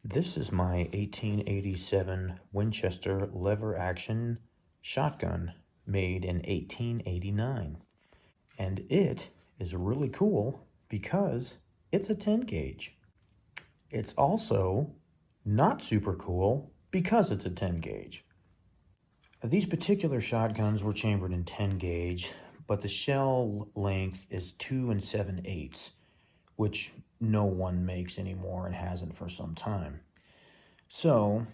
This is my 1887 Winchester lever action shotgun made in 1889. And it is really cool because it's a 10 gauge. It's also not super cool because it's a 10 gauge. These particular shotguns were chambered in 10 gauge, but the shell length is 2 7/8, which no one makes anymore and hasn't for some time. So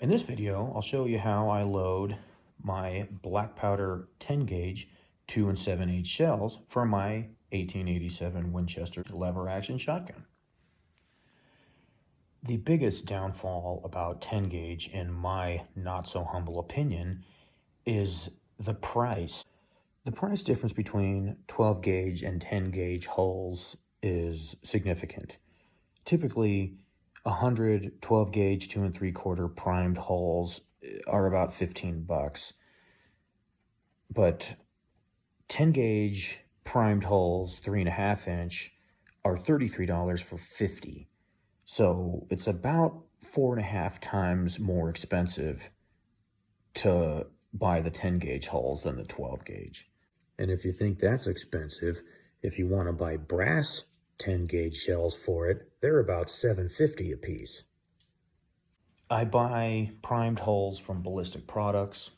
in this video, I'll show you how I load my black powder 10 gauge 2 7/8 shells for my 1887 Winchester lever action shotgun. The biggest downfall about 10 gauge, in my not so humble opinion, is the price. The price difference between 12 gauge and 10 gauge hulls is significant. Typically, 100 12 gauge 2 3/4 primed hulls are about $15, but 10 gauge primed hulls 3.5 inch are $33 for 50. So it's about 4.5 times more expensive to buy the 10 gauge hulls than the 12 gauge. And if you think that's expensive, if you want to buy brass 10 gauge shells for it, they're about $7.50 a piece. I buy primed hulls from Ballistic Products.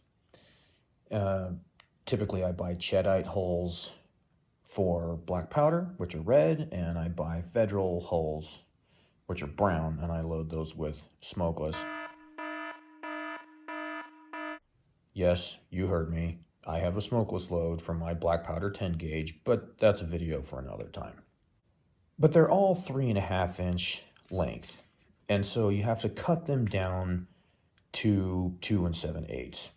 Typically I buy Cheddite hulls for black powder, which are red, and I buy Federal hulls, which are brown, and I load those with smokeless. Yes, you heard me. I have a smokeless load for my black powder 10 gauge, but that's a video for another time. But they're all 3.5 inch length, and so you have to cut them down to 2 7/8.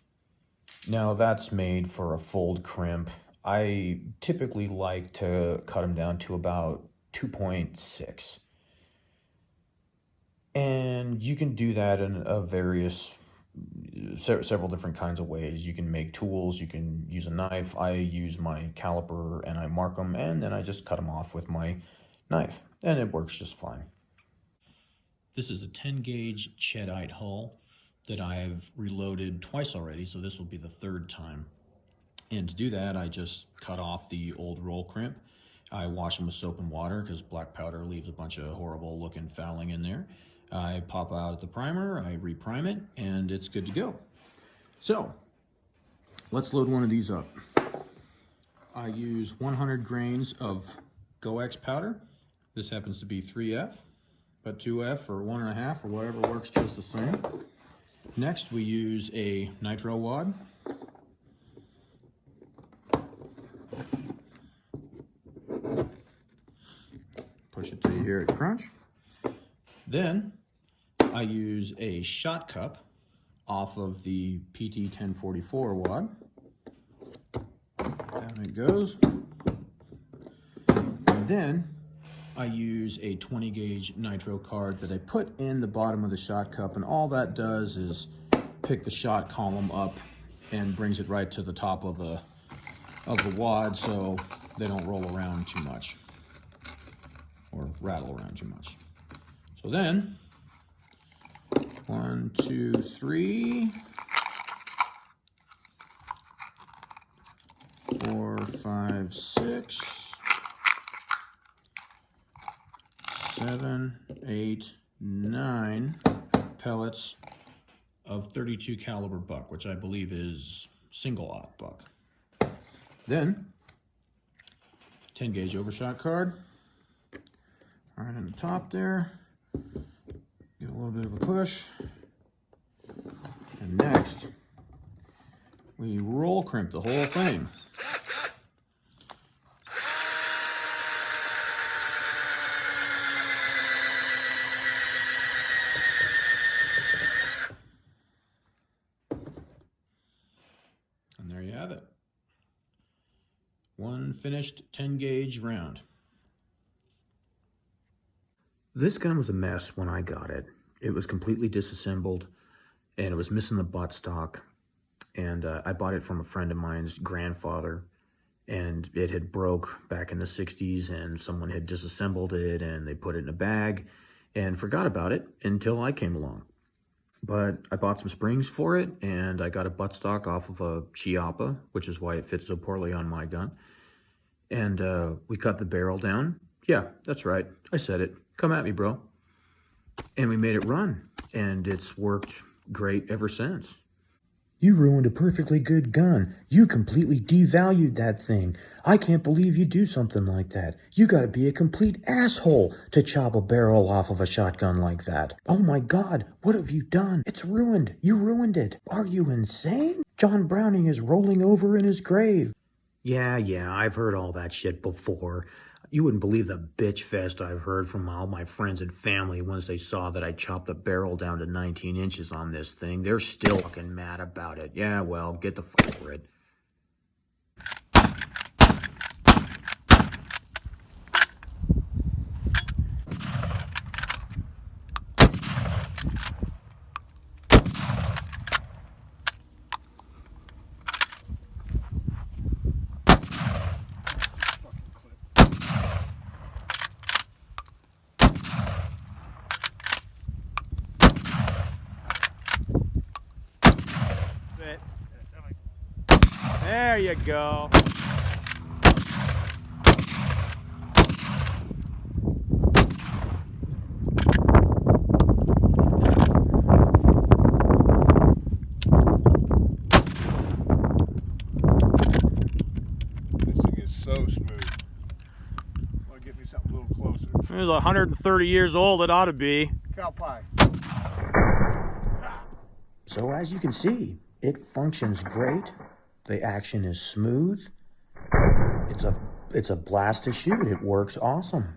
Now that's made for a fold crimp. I typically like to cut them down to about 2.6. And you can do that in several different kinds of ways. You can make tools, you can use a knife. I use my caliper and I mark them, and then I just cut them off with my knife, and it works just fine. This is a 10 gauge Cheddite hull that I've reloaded twice already, so this will be the third time. And to do that, I just cut off the old roll crimp. I wash them with soap and water because black powder leaves a bunch of horrible looking fouling in there. I pop out the primer, I reprime it, and it's good to go. So let's load one of these up. I use 100 grains of GoX powder. This happens to be 3F, but 2F or 1.5 or whatever works just the same. Next, we use a nitro wad. Push it till you hear it crunch. Then I use a shot cup off of the PT 1044 wad. Down it goes. And then I use a 20 gauge nitro card that I put in the bottom of the shot cup, and all that does is pick the shot column up and brings it right to the top of the wad, so they don't roll around too much or rattle around too much. So then 1, 2, 3, 4, 5, 6, 7, 8, 9 pellets of 32 caliber buck, which I believe is single-aught buck. Then 10 gauge overshot card right on the top there. Give it a little bit of a push. And next, we roll crimp the whole thing. And there you have it. One finished 10 gauge round. This gun was a mess when I got it. It was completely disassembled, and it was missing the buttstock. And I bought it from a friend of mine's grandfather, and it had broke back in the 60s, and someone had disassembled it, and they put it in a bag, and forgot about it until I came along. But I bought some springs for it, and I got a buttstock off of a Chiappa, which is why it fits so poorly on my gun. And we cut the barrel down. Yeah, that's right. I said it. Come at me, bro. And we made it run, and it's worked great ever since. You ruined a perfectly good gun. You completely devalued that thing. I can't believe you do something like that. You gotta be a complete asshole to chop a barrel off of a shotgun like that. Oh my God, what have you done? It's ruined. You ruined it. Are you insane? John Browning is rolling over in his grave. Yeah, I've heard all that shit before. You wouldn't believe the bitch fest I've heard from all my friends and family once they saw that I chopped the barrel down to 19 inches on this thing. They're still fucking mad about it. Yeah, well, get the fuck over it. There you go. This thing is so smooth. Want to get me something a little closer. It was 130 years old, it ought to be. Cow pie. So as you can see, it functions great. The action is smooth. It's a blast to shoot. It works awesome.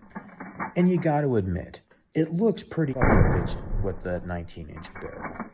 And you got to admit, it looks pretty fucking bitchin' with that 19-inch barrel.